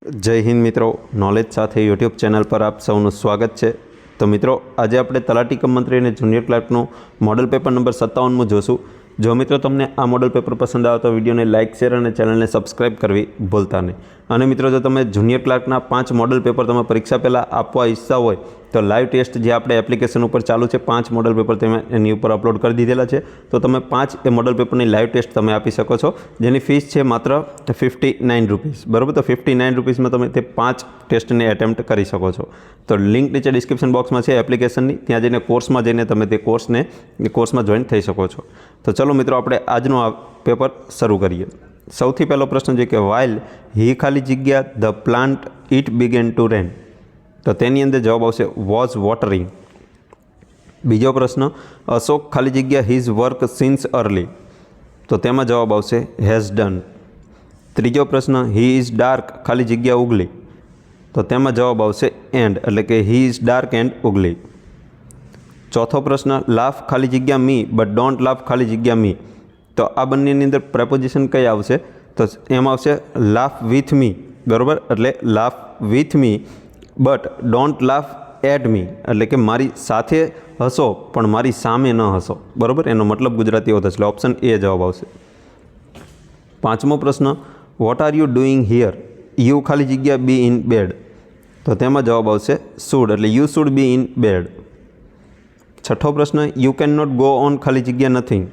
जय हिंद मित्रों, नॉलेज साथ यूट्यूब चैनल पर आप सौનું स्वागत है। तो मित्रों, आज આપણે તલાટી કમ મંત્રી અને જુનિયર ક્લાર્કનું મોડલ પેપર નંબર 57 જોશું। જો મિત્રો તમને આ મોડલ પેપર પસંદ આવે તો વિડીયોને લાઇક, શેર અને ચેનલને સબસ્ક્રાઇબ કરવી ભૂલતા નહીં। અને મિત્રો, જો તમે જુનિયર ક્લાર્કના 5 મોડલ પેપર તમે પરીક્ષા પહેલાં આપવા ઈચ્છતા હોય તો લાઈવ ટેસ્ટ જે આપણે એપ્લિકેશન ઉપર ચાલુ છે 5 મોડલ પેપર તમે એની ઉપર અપલોડ કરી દીધેલા છે। તો તમે 5 એ મોડલ પેપરની લાઈવ ટેસ્ટ તમે આપી શકો છો, જેની ફીસ છે માત્ર 59 રૂપીસ, બરાબર। તો 59 રૂપીસમાં તમે તે 5 ટેસ્ટને એટેમ્પ્ટ કરી શકો છો। તો લિંક નીચે ડિસ્ક્રિપ્શન બોક્સમાં છે એપ્લિકેશનની, ત્યાં જઈને કોર્સમાં જઈને તમે તે કોર્સમાં જોઈન થઈ શકો છો। તો ચલો મિત્રો, આપણે આજનું આ પેપર શરૂ કરીએ। સૌથી પહેલો પ્રશ્ન છે કે વાઇલ હી ખાલી જગ્યા the plant it began to rain, તો તેની અંદર જવાબ આવશે વોઝ વોટરિંગ। બીજો પ્રશ્ન અશોક ખાલી જગ્યા હિઝ વર્ક સિન્સ અર્લી, તો તેમાં જવાબ આવશે હેઝ ડન। ત્રીજો પ્રશ્ન હી ઇઝ ડાર્ક ખાલી જગ્યા ઉગલી, તો તેમાં જવાબ આવશે એન્ડ, એટલે કે હી ઇઝ ડાર્ક એન્ડ ઉગલી। ચોથો પ્રશ્ન લાફ ખાલી જગ્યા મી બટ ડોન્ટ લાફ ખાલી જગ્યા મી, તો આ બંનેની અંદર પ્રેપોઝિશન કઈ આવશે? તો એમાં આવશે લાફ વિથ મી, બરાબર। એટલે laugh with me but don't laugh at me, એટલે કે મારી સાથે હસો પણ મારી સામે ન હસો, બરાબર। એનો મતલબ ગુજરાતી એવો થશે, એટલે ઓપ્શન એ જવાબ આવશે। પાંચમો પ્રશ્ન what are you doing here, you ખાલી જગ્યા બી ઇન બેડ, તો તેમાં જવાબ આવશે શુડ, એટલે you should be in bed. છઠ્ઠો પ્રશ્ન you can not go on ખાલી જગ્યા નથિંગ,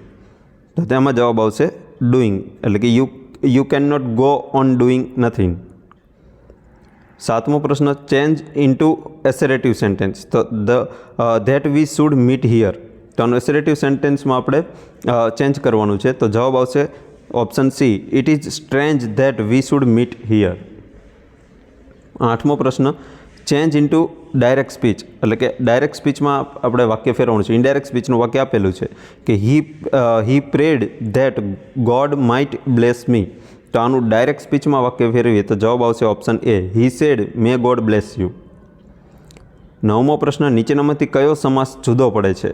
તો તેમાં જવાબ આવશે ડુઈંગ, એટલે કે you can not go on doing nothing. સાતમો પ્રશ્ન ચેન્જ ઇન્ટુ એસેરેટિવ સેન્ટેન્સ, તો that we should meet here, તો આનું એસેરેટિવ સેન્ટેન્સમાં આપણે ચેન્જ કરવાનું છે, તો જવાબ આવશે option C it is strange that we should meet here. આઠમો પ્રશ્ન ચેન્જ ઇન્ટુ ડાયરેક્ટ સ્પીચ, એટલે કે ડાયરેક્ટ સ્પીચમાં આપણે વાક્ય ફેરવવાનું છે। ઇનડાયરેક્ટ સ્પીચનું વાક્ય આપેલું છે કે he prayed that God might bless me, તો આનું ડાયરેક્ટ સ્પીચમાં વાક્ય ફેરવીએ તો જવાબ આવશે option A he said may God bless you. નવમો પ્રશ્ન નીચેનામાંથી કયો સમાસ જુદો પડે છે,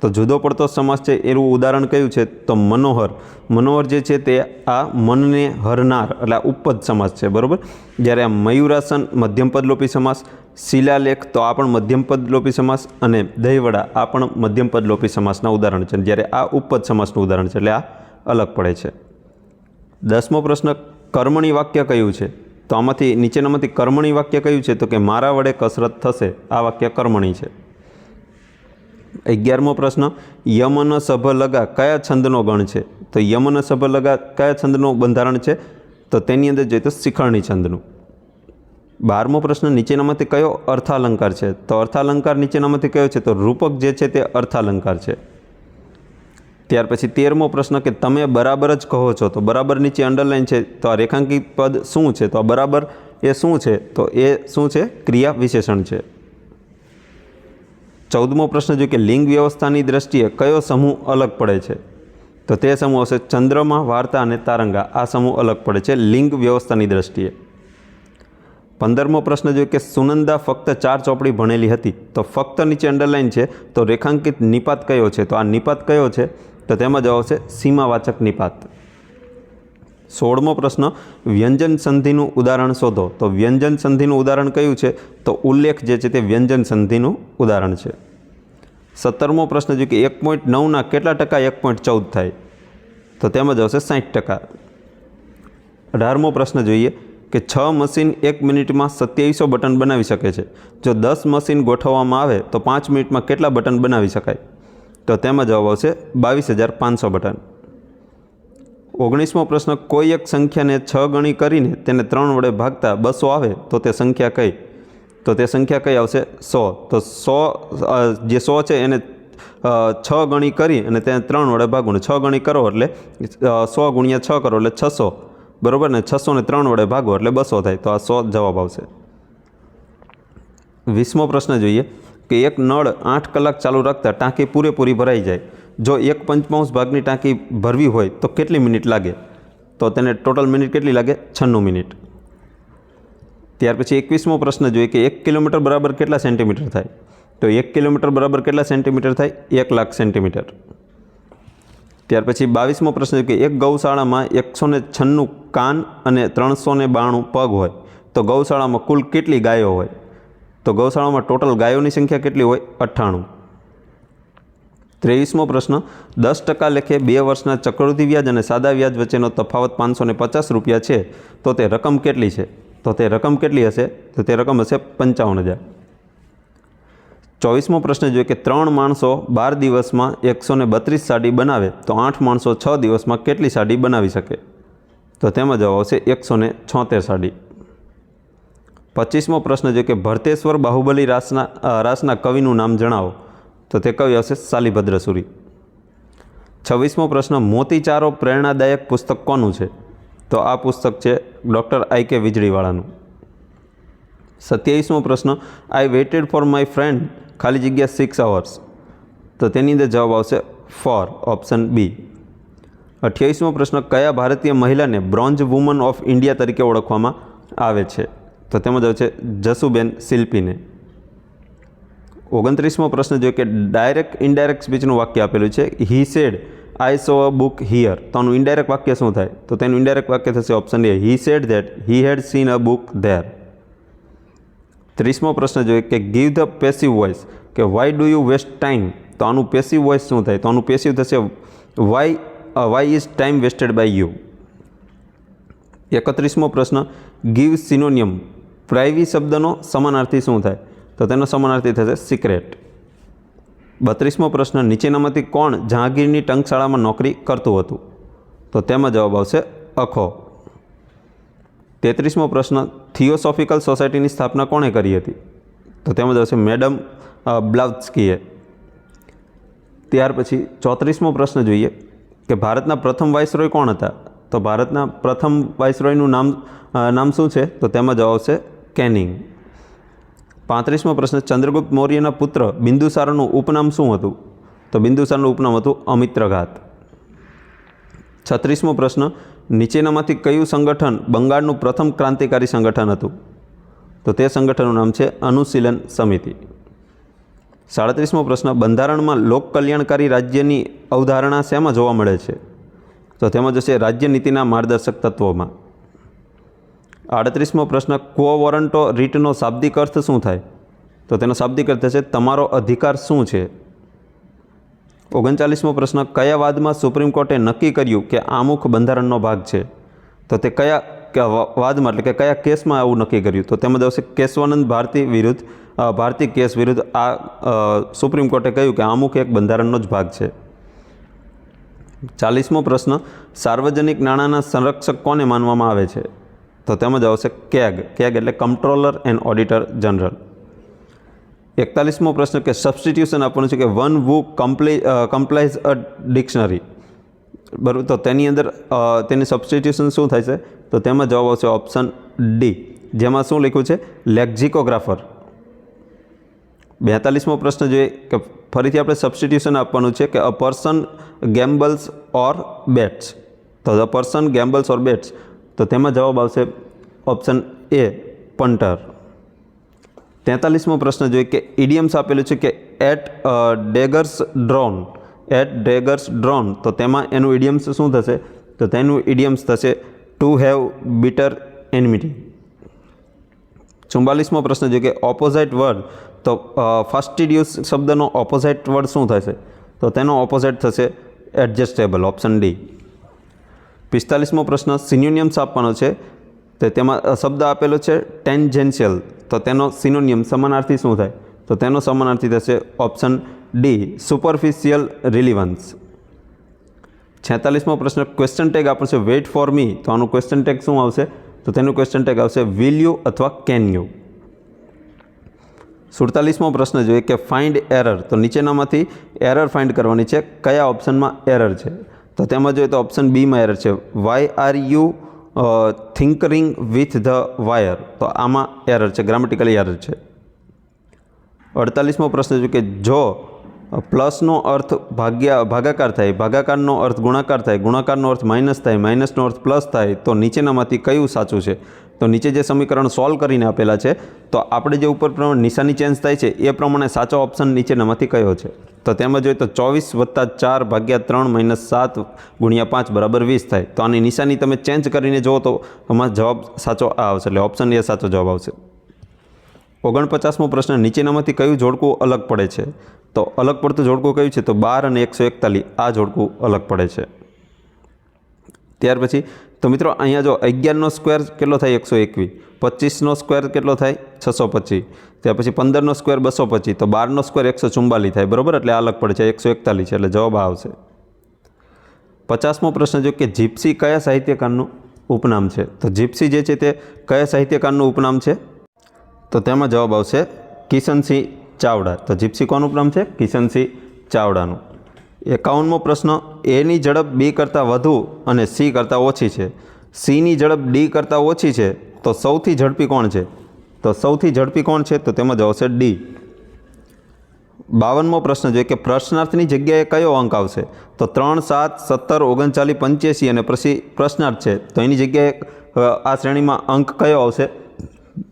તો જુદો પડતો સમાસ છે એનું ઉદાહરણ કયું છે? તો મનોહર। મનોહર જે છે તે આ મનને હરનાર, એટલે આ ઉપપદ સમાસ છે, બરાબર। જ્યારે આ મયુરાસન મધ્યમપદલોપી સમાસ, શિલાલેખ તો આ પણ મધ્યમપદલોપી સમાસ, અને દહીંવડા આ પણ મધ્યમપદલોપી સમાસના ઉદાહરણ છે, જ્યારે આ ઉપપદ સમાસનું ઉદાહરણ છે, એટલે આ અલગ પડે છે। દસમો પ્રશ્ન કર્મણી વાક્ય કયું છે, તો આમાંથી નીચેનામાંથી કર્મણી વાક્ય કયું છે? તો કે મારા વડે કસરત થશે, આ વાક્ય કર્મણી છે। 11મો પ્રશ્ન યમન સભ લગા કયા છંદનો ગણ છે, તો યમન સભ લગા કયા છંદનું બંધારણ છે? તો તેની અંદર જોઈએ તો શિખરણી છંદનું। 12મો પ્રશ્ન નીચેનામાંથી કયો અર્થાલંકાર છે, તો અર્થાલંકાર નીચેનામાંથી કયો છે? તો રૂપક જે છે તે અર્થાલંકાર છે। ત્યાર પછી 13મો પ્રશ્ન કે તમે બરાબર જ કહો છો, તો બરાબર નીચે અંડરલાઇન છે, તો આ રેખાંકિત પદ શું છે? તો આ બરાબર એ શું છે? તો એ શું છે? ક્રિયા વિશેષણ છે। 14મો પ્રશ્ન જો કે લિંગ વ્યવસ્થાની દ્રષ્ટિએ કયો સમૂહ અલગ પડે છે, તો તે સમૂહ હશે ચંદ્રમા, વાર્તા અને તારંગા, આ સમૂહ અલગ પડે છે લિંગ વ્યવસ્થાની દ્રષ્ટિએ। 15મો પ્રશ્ન જો કે સુનંદા ફક્ત 4 ચોપડી ભણેલી હતી, તો ફક્ત નીચે અંડરલાઇન છે, તો રેખાંકિત નિપાત કયો છે? તો આ નિપાત કયો છે? તો તેમાં જવાબ આવશે સીમાવાચક નિપાત। 16મો પ્રશ્ન વ્યંજન સંધિનું ઉદાહરણ શોધો, તો વ્યંજન સંધિનું ઉદાહરણ કયું છે? તો ઉલ્લેખ જે છે તે વ્યંજન સંધિનું ઉદાહરણ છે। 17મો પ્રશ્ન જો કે 1.9ના કેટલા ટકા 1.14 થાય, તો તેમાં જ આવશે 60%। 18મો પ્રશ્ન જોઈએ કે 6 મશીન 1 મિનિટમાં 2700 બટન બનાવી શકે છે, જો 10 મશીન ગોઠવવામાં આવે તો 5 મિનિટમાં કેટલા બટન બનાવી શકાય? તો તેમાં જવાબ આવશે 22,500 બટન। 19મો પ્રશ્ન કોઈ એક સંખ્યાને 6 ગણી કરીને તેને 3 વડે ભાગતા 200 આવે તો તે સંખ્યા કઈ? તો તે સંખ્યા કઈ આવશે? 100। તો 100 જે 100 છે એને 6 ગણી કરી અને તેને 3 વડે ભાગવું, 6 ગણી કરો એટલે 100 ગુણ્યા 6 કરો એટલે 600, બરાબર ને? 600ને 3 વડે ભાગો એટલે 200 થાય, તો આ 100 જવાબ આવશે। 20મો પ્રશ્ન જોઈએ કે એક નળ 8 કલાક ચાલુ રાખતા ટાંકી પૂરેપૂરી ભરાઈ જાય, જો 1/5 ભાગની ટાંકી ભરવી હોય તો કેટલી મિનિટ લાગે? તો તેને ટોટલ મિનિટ કેટલી લાગે? 96 મિનિટ। ત્યાર પછી 21મો પ્રશ્ન જોઈએ કે 1 કિલોમીટર બરાબર કેટલા સેન્ટીમીટર થાય, તો 1 કિલોમીટર બરાબર કેટલા સેન્ટીમીટર થાય? 1,00,000 સેન્ટીમીટર। ત્યાર પછી 22મો પ્રશ્ન કે એક ગૌશાળામાં 196 કાન અને 392 પગ હોય તો ગૌશાળામાં કુલ કેટલી ગાયો હોય? તો ગૌશાળામાં ટોટલ ગાયોની સંખ્યા કેટલી હોય? 98. 23મો પ્રશ્ન, 10% લેખે 2 વર્ષના ચક્રવૃદ્ધિ વ્યાજ અને સાદા વ્યાજ વચ્ચેનો તફાવત 550 રૂપિયા છે, તો તે રકમ કેટલી છે? તો તે રકમ કેટલી હશે? તો તે રકમ હશે 55,000. 24મો પ્રશ્ન જોઈએ કે 3 માણસો 12 દિવસમાં 132 સાડી બનાવે તો 8 માણસો 6 દિવસમાં કેટલી સાડી બનાવી શકે? તો તેમાં જવાબ આવશે 176 સાડી. 25મો પ્રશ્ન જોઈએ કે ભરતેશ્વર બાહુબલી રાસના કવિનું નામ જણાવો. તો તે કવિ આવશે શાલિભદ્ર સુરી. 26મો પ્રશ્ન, મોતીચારો પ્રેરણાદાયક પુસ્તક કોનું છે? તો આ પુસ્તક છે ડૉક્ટર I.K. વીજળીવાળાનું. 27મો પ્રશ્ન, આઈ વેઇટેડ ફોર માય ફ્રેન્ડ ખાલી જગ્યા 6 hours. તો તેની અંદર જવાબ આવશે ફોર, ઓપ્શન બી. 28મો પ્રશ્ન, કયા ભારતીય મહિલાને બ્રોન્ઝ વુમન ઓફ ઇન્ડિયા તરીકે ઓળખવામાં આવે છે? તો તેમાં જવાબ છે જસુબેન શિલ્પીને. 29મો પ્રશ્ન જોઈએ કે ડાયરેક્ટ ઇનડાયરેક્ટ સ્પીચનું વાક્ય આપેલું છે, he said I so a book here. તો આનું ઇનડાયરેક્ટ વાક્ય શું થાય? તો તેનું ઇનડાયરેક્ટ વાક્ય થશે option A, he said that he had seen a book there. 30મો પ્રશ્ન જોઈએ કે ગીવ ધ પેસિવ વોઇસ, કે why do you waste time. તો આનું પેસિવ વોઇસ શું થાય? તો આનું પેસિવ થશે why is time wasted by you. 31મો પ્રશ્ન, ગીવ સિનોનિયમ, પ્રાઇવી શબ્દનો સમાનાર્થી શું થાય? તો તેનો સમાનાર્થી થશે સિક્રેટ. 32મો પ્રશ્ન, નીચેનામાંથી કોણ જહાંગીરની ટંકશાળામાં નોકરી કરતું હતું? તો તેમાં જવાબ આવશે અખો. 33મો પ્રશ્ન, થિયોસોફિકલ સોસાયટીની સ્થાપના કોણે કરી હતી? તો તેમાં આવશે મેડમ બ્લાવત્સ્કીએ. ત્યાર પછી 34મો પ્રશ્ન જોઈએ કે ભારતના પ્રથમ વાઇસરોય કોણ હતા? તો ભારતના પ્રથમ વાઇસરોયનું નામ શું છે? તો તેમાં જવાબ આવશે કેનિંગ. 35મો પ્રશ્ન, ચંદ્રગુપ્ત મૌર્યના પુત્ર બિંદુસારનું ઉપનામ શું હતું? તો બિંદુસારનું ઉપનામ હતું અમિત્રઘાત. 36મો પ્રશ્ન, નીચેનામાંથી કયું સંગઠન બંગાળનું પ્રથમ ક્રાંતિકારી સંગઠન હતું? તો તે સંગઠનનું નામ છે અનુશીલન સમિતિ. 37મો પ્રશ્ન, બંધારણમાં લોક કલ્યાણકારી રાજ્યની અવધારણા શેમાં જોવા મળે છે? તો તેમાં જશે રાજ્યનીતિના માર્ગદર્શક તત્વોમાં. 38મો પ્રશ્ન, ક્વો વોરંટો રીટનો શાબ્દિક અર્થ શું થાય? તો તેનો શાબ્દિક અર્થ છે તમારો અધિકાર શું છે? 39મો પ્રશ્ન, કયા વાદમાં સુપ્રીમ કોર્ટે નક્કી કર્યું કે આમુખ બંધારણનો ભાગ છે? તો તે કયા વાદમાં, એટલે કે કયા કેસમાં આવું નક્કી કર્યું? તો તેમાં આવશે કેશવાનંદ ભારતી કેસ વિરુદ્ધ આ સુપ્રીમ કોર્ટે કહ્યું કે આમુખ એક બંધારણનો જ ભાગ છે. 40મો પ્રશ્ન, સાર્વજનિક નાણાંના સંરક્ષક કોને માનવામાં આવે છે? તો તેમાં જ આવશે કેગ એટલે કમ્ટ્રોલર એન્ડ ઓડિટર જનરલ. 41મો પ્રશ્ન કે સબસ્ટિટ્યુશન આપવાનું છે કે વન વુ કમ્પ્લાઇઝ અ ડિક્શનરી, બરાબર. તો તેની અંદર તેની સબસ્ટિટ્યુશન શું થાય છે? તો તેમાં જવાબ આવશે ઓપ્શન ડી, જેમાં શું લખ્યું છે? લેક્ઝિકોગ્રાફર. 42મો પ્રશ્ન જોઈએ કે ફરીથી આપણે સબસ્ટિટ્યુશન આપવાનું છે કે અ પર્સન ગેમ્બલ્સ ઓર બેટ્સ. તો ધ પર્સન ગેમ્બલ્સ ઓર બેટ્સ, તો તેમાં જવાબ આવશે ઓપ્શન એ, પંટર. 43મો પ્રશ્ન જોઈએ કે ઇડિયમ્સ આપેલું છે કે એટ ડેગર્સ ડ્રોન, તો તેમાં એનું ઇડિયમ્સ શું થશે? તો તેનું ઇડિયમ્સ થશે ટુ હેવ બિટર એનિમિટી. 44મો પ્રશ્ન જોઈએ કે ઓપોઝાઇટ વર્ડ, તો ફાસ્ટિડિયસ શબ્દનો ઓપોઝાઇટ વર્ડ શું થશે? તો તેનો ઓપોઝાઇટ થશે એડજસ્ટેબલ, ઓપ્શન ડી. 45મો પ્રશ્ન, સિનોનિયમ્સ આપવાનો છે, તો તેમાં શબ્દ આપેલો છે ટેન્જેન્શિયલ, તો તેનો સિનોનિયમ સમાનાર્થી શું થાય? તો તેનો સમાનાર્થી થશે ઓપ્શન ડી, સુપરફિશિયલ રિલિવન્સ. 46મો પ્રશ્ન, ક્વેશ્ચન ટેગ આપણો છે વેઇટ ફોર મી, તો આનું ક્વેશ્ચન ટેગ શું આવશે? તો તેનું ક્વેશ્ચન ટેગ આવશે વિલ યુ અથવા કેન યુ. 47મો પ્રશ્ન જોઈએ કે ફાઇન્ડ એરર, તો નીચેનામાંથી એરર ફાઇન્ડ કરવાની છે, કયા ઓપ્શનમાં એરર છે? તો તેમાં જોઈએ તો ઓપ્શન બીમાં એરર છે, why are you tinkering with the wire, તો આમાં એરર છે, ગ્રામેટિકલી એરર છે. 48મો પ્રશ્ન છે કે જો પ્લસનો અર્થ ભાગાકાર થાય, ભાગાકારનો અર્થ ગુણાકાર થાય, ગુણાકારનો અર્થ માઇનસ થાય, માઇનસનો અર્થ પ્લસ થાય, તો નીચેનામાંથી કયું સાચું છે? તો નીચે જે સમીકરણ સોલ્વ કરીને આપેલા છે તો આપણે જે ઉપર પ્રમાણે નિશાની ચેન્જ થાય છે એ પ્રમાણે સાચો ઓપ્શન નીચેનામાંથી કયો છે? તો તેમાં જોઈએ તો 24 + 4 / 3 - 7 × 5 = 20 થાય. તો આની નિશાની તમે ચેન્જ કરીને જુઓ તો આમાં જવાબ સાચો આ આવશે, એટલે ઓપ્શન એ સાચો જવાબ આવશે. 49મો પ્રશ્ન, નીચેનામાંથી કયું જોડકું અલગ પડે છે? તો અલગ પડતું જોડકું કયું છે? તો 12 અને 141 આ જોડકું અલગ પડે છે. ત્યાર પછી તો મિત્રો અહીંયા જો 11નો સ્ક્વેર કેટલો થાય? 121. 25નો સ્ક્વેર કેટલો થાય? 625. ત્યાર પછી 15નો સ્ક્વેર 225. તો 12નો સ્ક્વેર 144 થાય, બરાબર, એટલે આ અલગ પડે છે 141 છે, એટલે જવાબ આવશે. 50મો પ્રશ્ન જો કે જીપ્સી કયા સાહિત્યકારનું ઉપનામ છે? તો જીપ્સી જે છે તે કયા સાહિત્યકારનું ઉપનામ છે? તો તેમાં જવાબ આવશે કિશનસિંહ ચાવડા. તો જીપ્સી કોનું ઉપનામ છે? કિશનસિંહ ચાવડાનું. 51મો પ્રશ્ન, એની ઝડપ બી કરતાં વધુ અને સી કરતાં ઓછી છે, સીની ઝડપ ડી કરતાં ઓછી છે, તો સૌથી ઝડપી કોણ છે? તો સૌથી ઝડપી કોણ છે? તો તેમાં જવાબ આવશે ડી. 52મો પ્રશ્ન જોઈએ કે પ્રશ્નાર્થની જગ્યાએ કયો અંક આવશે? તો 3, 7, 17, 39, 85 અને પછી પ્રશ્નાર્થ છે તો એની જગ્યાએ આ શ્રેણીમાં અંક કયો આવશે?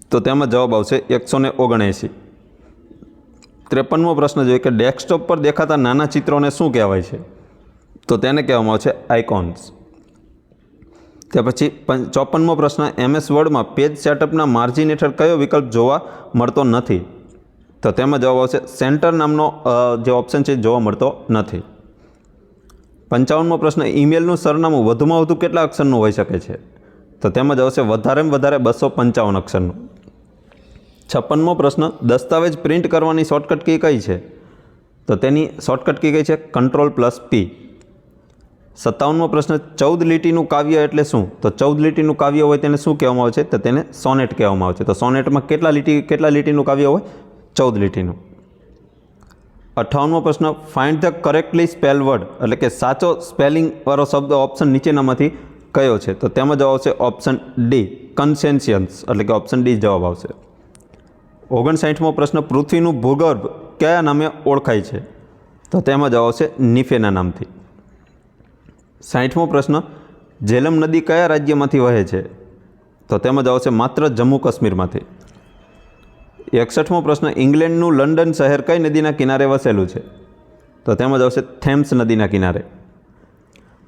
તો તેમાં જવાબ આવશે 179. 53મો પ્રશ્ન જોઈએ કે ડેસ્કટોપ પર દેખાતા નાના ચિત્રોને શું કહેવાય છે? તો તેને કહેવામાં આવે છે આઇકોન્સ. ત્યાર પછી 54મો પ્રશ્ન, MS વર્ડમાં પેજ સેટઅપના માર્જિન હેઠળ કયો વિકલ્પ જોવા મળતો નથી? તો તેમાં જવાબ આવશે સેન્ટર નામનો જે ઓપ્શન છે જોવા મળતો નથી. 55મો પ્રશ્ન, ઈમેલનું સરનામું વધુમાં વધુ કેટલા અક્ષરનું હોઈ શકે છે? તો તેમાં જ આવશે વધારેમાં વધારે 255 અક્ષરનું. 56મો પ્રશ્ન, દસ્તાવેજ પ્રિન્ટ કરવાની શોર્ટકટ કી કઈ છે? તો તેની શોર્ટકટ કી કઈ છે? Ctrl+P. 57મો પ્રશ્ન, 14 લીટીનું કાવ્ય એટલે શું? તો 14 લીટીનું કાવ્ય હોય તેને શું કહેવામાં આવે છે? તો તેને સોનેટ કહેવામાં આવે છે. તો સોનેટમાં કેટલા લીટીનું કાવ્ય હોય? 14 લીટીનું. 58મો પ્રશ્ન, find the correctly spell word, એટલે કે સાચો સ્પેલિંગવાળો શબ્દ ઓપ્શન નીચેનામાંથી કયો છે? તો તેમાં જવાબ આવશે ઓપ્શન ડી, કન્સેન્શિયસ, એટલે કે ઓપ્શન ડી જવાબ આવશે. 59મો પ્રશ્ન, પૃથ્વીનું ભૂગર્ભ કયા નામે ઓળખાય છે? તો તેમાં જવાબ આવશે નીફેના નામથી. 60મો પ્રશ્ન, ઝેલમ નદી કયા રાજ્યમાંથી વહે છે? તો તેમાં જવાબ આવશે માત્ર જમ્મુ કાશ્મીરમાંથી. 61મો પ્રશ્ન, ઇંગ્લેન્ડનું લંડન શહેર કઈ નદીના કિનારે વસેલું છે? તો તેમાં જવાબ આવશે થેમ્સ નદીના કિનારે.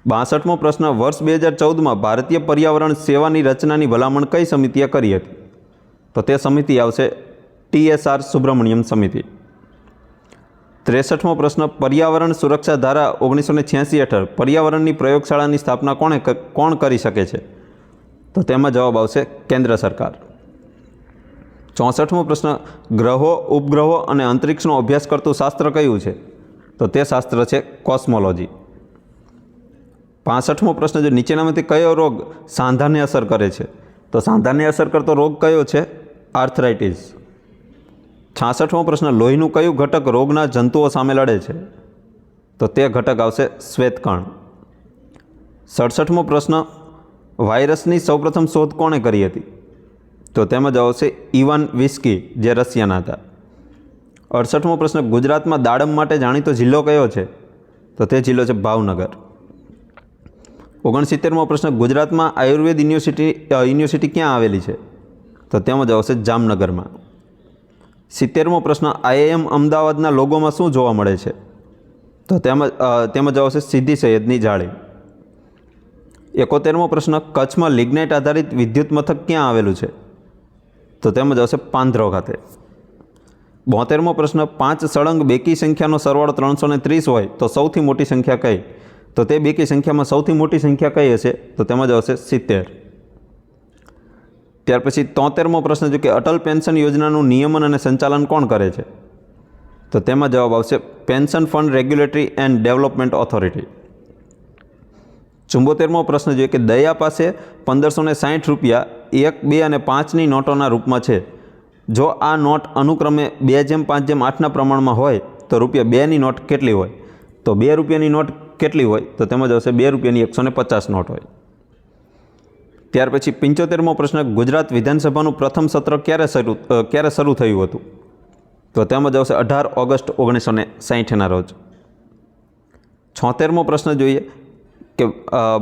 62મો પ્રશ્ન, વર્ષ 2014માં ભારતીય પર્યાવરણ સેવાની રચનાની ભલામણ કઈ સમિતિએ કરી હતી? તો તે સમિતિ આવશે TSR સુબ્રમણ્યમ સમિતિ. 63મો પ્રશ્ન, પર્યાવરણ સુરક્ષા ધારા 1986 હેઠળ પર્યાવરણની પ્રયોગશાળાની સ્થાપના કોણ કરી શકે છે? તો તેમાં જવાબ આવશે કેન્દ્ર સરકાર. 64મો પ્રશ્ન, ગ્રહો, ઉપગ્રહો અને અંતરિક્ષનો અભ્યાસ કરતું શાસ્ત્ર કયું છે? તો તે શાસ્ત્ર છે કોસ્મોલોજી. 65મો પ્રશ્ન, જો નીચેનામાંથી કયો રોગ સાંધાને અસર કરે છે? તો સાંધાને અસર કરતો રોગ કયો છે? આર્થરાઇટિસ. 66મો પ્રશ્ન, લોહીનું કયું ઘટક રોગના જંતુઓ સામે લડે છે? તો તે ઘટક આવશે શ્વેતકણ. 67મો પ્રશ્ન, વાયરસની સૌપ્રથમ શોધ કોણે કરી હતી? તો તેમાં જવાબ આવશે ઇવાન વિસ્કી, જે રશિયાના હતા. 68મો પ્રશ્ન, ગુજરાતમાં દાડમ માટે જાણીતો જિલ્લો કયો છે? તો તે જિલ્લો છે ભાવનગર. 69મો પ્રશ્ન, ગુજરાતમાં આયુર્વેદ યુનિવર્સિટી ક્યાં આવેલી છે? તો તેમાં જવાબ આવશે જામનગરમાં. 70મો પ્રશ્ન, IIM અમદાવાદના લોગોમાં શું જોવા મળે છે? તો તેમાં જવાબ આવશે સીધી સૈયદની જાળી. 71મો પ્રશ્ન, કચ્છમાં લિગ્નાઇટ આધારિત વિદ્યુત મથક ક્યાં આવેલું છે? તો તેમાં જવાબ આવશે પાંધરો ખાતે. 72મો પ્રશ્ન, 5 સળંગ બેકી સંખ્યાનો સરવાળો 330 હોય તો સૌથી મોટી સંખ્યા કઈ? તો તે બેકી સંખ્યામાં સૌથી મોટી સંખ્યા કઈ હશે? તો તેમાં જ આવશે 70. ત્યાર પછી 73મો પ્રશ્ન જો કે અટલ પેન્શન યોજનાનું નિયમન અને સંચાલન કોણ કરે છે? તો તેમાં જવાબ આવશે pension fund regulatory and development authority. 74મો પ્રશ્ન જોઈએ કે દયા પાસે 1560 રૂપિયા 1, 2 અને 5ની નોટોના રૂપમાં છે. જો આ નોટ અનુક્રમે 2:5:8ના પ્રમાણમાં હોય તો ₹2ની નોટ કેટલી હોય? તો 2 રૂપિયાની નોટ કેટલી હોય? તો તેમાં જ આવશે 2 રૂપિયાની 150 નોટ હોય. ત્યાર પછી 75મો પ્રશ્ન, ગુજરાત વિધાનસભાનું પ્રથમ સત્ર ક્યારે શરૂ થયું હતું? તો તેમાં જ આવશે 18 ઓગસ્ટ 1960ના રોજ. 76મો પ્રશ્ન જોઈએ, કે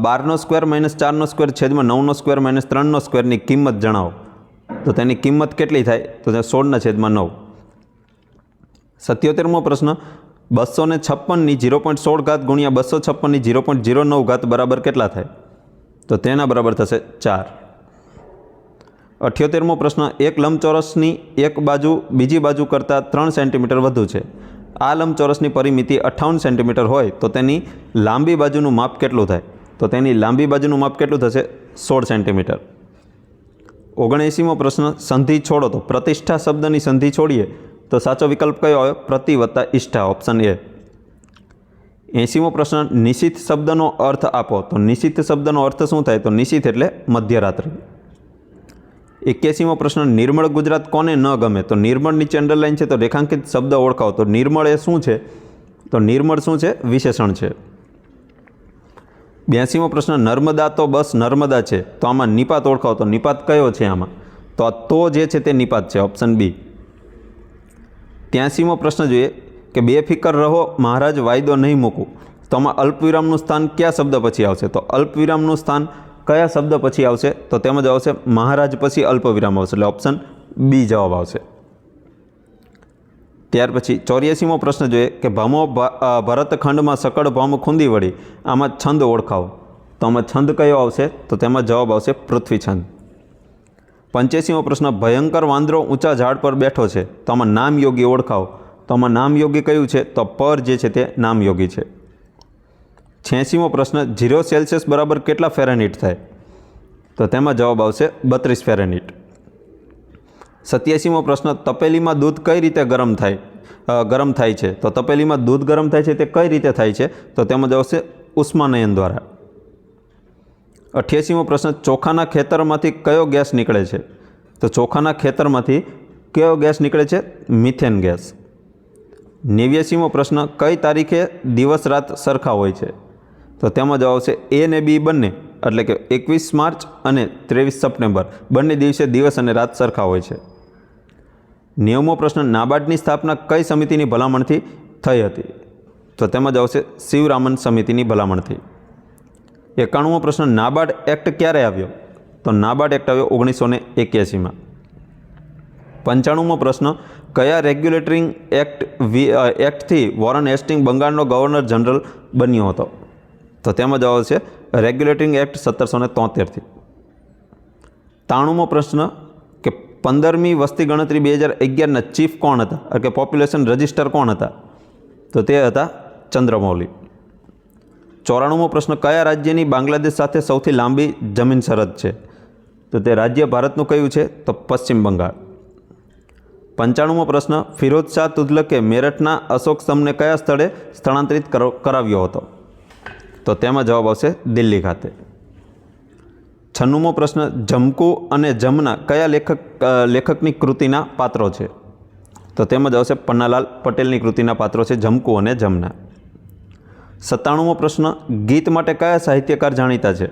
12નો સ્ક્વેર માઇનસ 4નો સ્ક્વેર છેદમાં 9નો સ્ક્વેર માઇનસ 3નો સ્ક્વેરની કિંમત જણાવો. તો તેની કિંમત કેટલી થાય? તો 16/9. 77મો પ્રશ્ન, 256ની 0.16 ગુણ્યા 256ની 0.09 બરાબર કેટલા થાય? તો તેના બરાબર થશે 4. 78મો પ્રશ્ન, એક લંબચોરસની એક બાજુ બીજી બાજુ કરતાં 3 સેન્ટીમીટર વધુ છે. આ લંબચોરસની પરિમિતિ 58 સેન્ટીમીટર હોય તો તેની લાંબી બાજુનું માપ કેટલું થાય? તો તેની લાંબી બાજુનું માપ કેટલું થશે? 16 સેન્ટીમીટર. 79મો પ્રશ્ન, સંધિ છોડો તો પ્રતિષ્ઠા શબ્દની સંધિ છોડીએ તો સાચો વિકલ્પ કયો આવે? પ્રતિ વત્તા ઈષ્ઠા, ઓપ્શન એ. 80મો પ્રશ્ન, નિશિથ શબ્દનો અર્થ આપો. તો નિશિથ શબ્દનો અર્થ શું થાય? તો નિશિથ એટલે મધ્યરાત્રિ. 81મો પ્રશ્ન, નિર્મળ ગુજરાત કોને ન ગમે? તો નિર્મળ નીચે અંડરલાઇન છે તો રેખાંકિત શબ્દ ઓળખાવો. તો નિર્મળ એ શું છે? તો નિર્મળ શું છે? વિશેષણ છે. 82મો પ્રશ્ન, નર્મદા તો બસ નર્મદા છે. તો આમાં નિપાત ઓળખાવો. તો નિપાત કયો છે આમાં? તો આ તો જે છે તે નિપાત છે, ઓપ્શન બી. 83મો પ્રશ્ન જોઈએ કે બેફિકર રહો મહારાજ વાયદો નહીં મૂકું. તો આમાં અલ્પવિરામનું સ્થાન કયા શબ્દ પછી આવશે? તો અલ્પવિરામનું સ્થાન કયા શબ્દ પછી આવશે? તો તેમાં આવશે મહારાજ પછી અલ્પવિરામ આવશે, એટલે ઓપ્શન બી જવાબ આવશે. ત્યાર પછી 84મો પ્રશ્ન જોઈએ કે ભમો ભરતખંડમાં સકળ ભમ ખૂંદી વળી. આમાં છંદ ઓળખાવો. તો આમાં છંદ કયો આવશે? તો તેમાં જવાબ આવશે પૃથ્વી છંદ. 85મો પ્રશ્ન, ભયંકર વાંદરો ઊંચા ઝાડ પર બેઠો છે. તો આમાં નામયોગી ઓળખાવો. તો આમાં નામયોગી કયું છે? તો પર જે છે તે નામયોગી છે. 86મો પ્રશ્ન, 0 સેલ્સિયસ બરાબર કેટલા ફેરનહીટ થાય? તો તેમાં જવાબ આવશે 32 ફેરનહીટ. 87મો પ્રશ્ન, તપેલીમાં દૂધ કઈ રીતે ગરમ થાય છે? તો તપેલીમાં દૂધ ગરમ થાય છે તે કઈ રીતે થાય છે? તો તેમાં આવશે ઉષ્માનયન દ્વારા. 88મો પ્રશ્ન, ચોખાના ખેતરમાંથી કયો ગેસ નીકળે છે? તો ચોખાના ખેતરમાંથી કયો ગેસ નીકળે છે? Methane gas. 89મો પ્રશ્ન, કઈ તારીખે દિવસ રાત સરખા હોય છે? તો તેમાં જવાબ આવશે એ અને બી બંને, એટલે કે 21 માર્ચ અને 23 સપ્ટેમ્બર બંને દિવસે દિવસ અને રાત સરખા હોય છે. 90મો પ્રશ્ન, નાબાર્ડની સ્થાપના કઈ સમિતિની ભલામણથી થઈ હતી? તો તેમાં જ આવશે શિવરામન સમિતિની ભલામણથી. 91મો પ્રશ્ન, નાબાર્ડ એક્ટ ક્યારે આવ્યો? તો નાબાર્ડ એક્ટ આવ્યો 1981માં. 95મો પ્રશ્ન, કયા રેગ્યુલેટરિંગ એક્ટથી વોરન હેસ્ટિંગ બંગાળનો ગવર્નર જનરલ બન્યો હતો? તો તેમાં જવાબ છે રેગ્યુલેટરિંગ એક્ટ 1773થી. 93મો પ્રશ્ન કે 15મી વસ્તી ગણતરી 2011ના ચીફ કોણ હતા? એટલે કે પોપ્યુલેશન રજિસ્ટર કોણ હતા? તો તે હતા ચંદ્રમૌલી. 94મો પ્રશ્ન, કયા રાજ્યની બાંગ્લાદેશ સાથે સૌથી લાંબી જમીન સરહદ છે? તો તે રાજ્ય ભારતનું કયું છે? તો પશ્ચિમ બંગાળ. 95મો પ્રશ્ન, ફિરોઝ શાહ તુઘલકે મેરઠના અશોક સ્તંભને કયા સ્થળે સ્થળાંતરિત કરાવ્યો હતો? તો તેમાં જવાબ આવશે દિલ્હી ખાતે. 96મો પ્રશ્ન, જમકુ અને જમના કયા લેખકની કૃતિના પાત્રો છે? તો તેમાં જ આવશે પન્નાલાલ પટેલની કૃતિના પાત્રો છે જમકુ અને જમના. 97મો પ્રશ્ન, ગીત માટે કયા સાહિત્યકાર જાણીતા છે?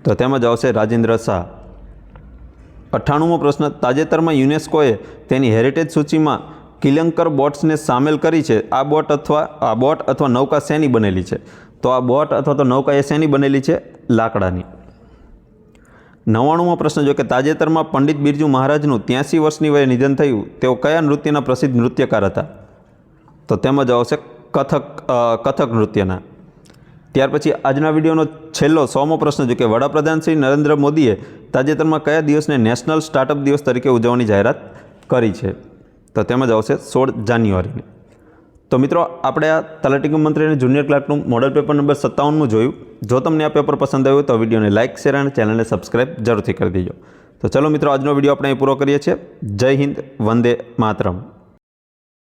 તો તેમાં જ આવશે રાજેન્દ્ર શાહ. 98મો પ્રશ્ન, તાજેતરમાં યુનેસ્કોએ તેની હેરિટેજ સૂચિમાં કિલંકર બોટ્સને સામેલ કરી છે. આ બોટ અથવા નૌકા શેની બનેલી છે? તો આ બોટ અથવા તો નૌકા એ શેની બનેલી છે? લાકડાની. 99મો પ્રશ્ન જો કે તાજેતરમાં પંડિત બિરજુ મહારાજનું 83 વર્ષની વયે નિધન થયું. તેઓ કયા નૃત્યના પ્રસિદ્ધ નૃત્યકાર હતા? તો તેમાં જ આવશે કથક નૃત્યના. ત્યાર પછી આજના વિડીયોનો છેલ્લો 100મો પ્રશ્ન જો કે વડાપ્રધાન શ્રી નરેન્દ્ર મોદીએ તાજેતરમાં કયા દિવસને નેશનલ સ્ટાર્ટઅપ દિવસ તરીકે ઉજવવાની જાહેરાત કરી છે? તો તેમાં જ આવશે 16 જાન્યુઆરીની. તો મિત્રો આપણે આ તલાટી મંત્રી અને જુનિયર ક્લાર્કનું મોડલ પેપર નંબર 57 જોયું. જો તમને આ પેપર પસંદ આવ્યું તો વિડીયોને લાઇક, શેર અને ચેનલને સબસ્ક્રાઈબ જરૂરથી કરી દેજો. તો ચલો મિત્રો, આજનો વિડીયો આપણે અહીં પૂરો કરીએ છીએ. જય હિન્દ, વંદે માતરમ.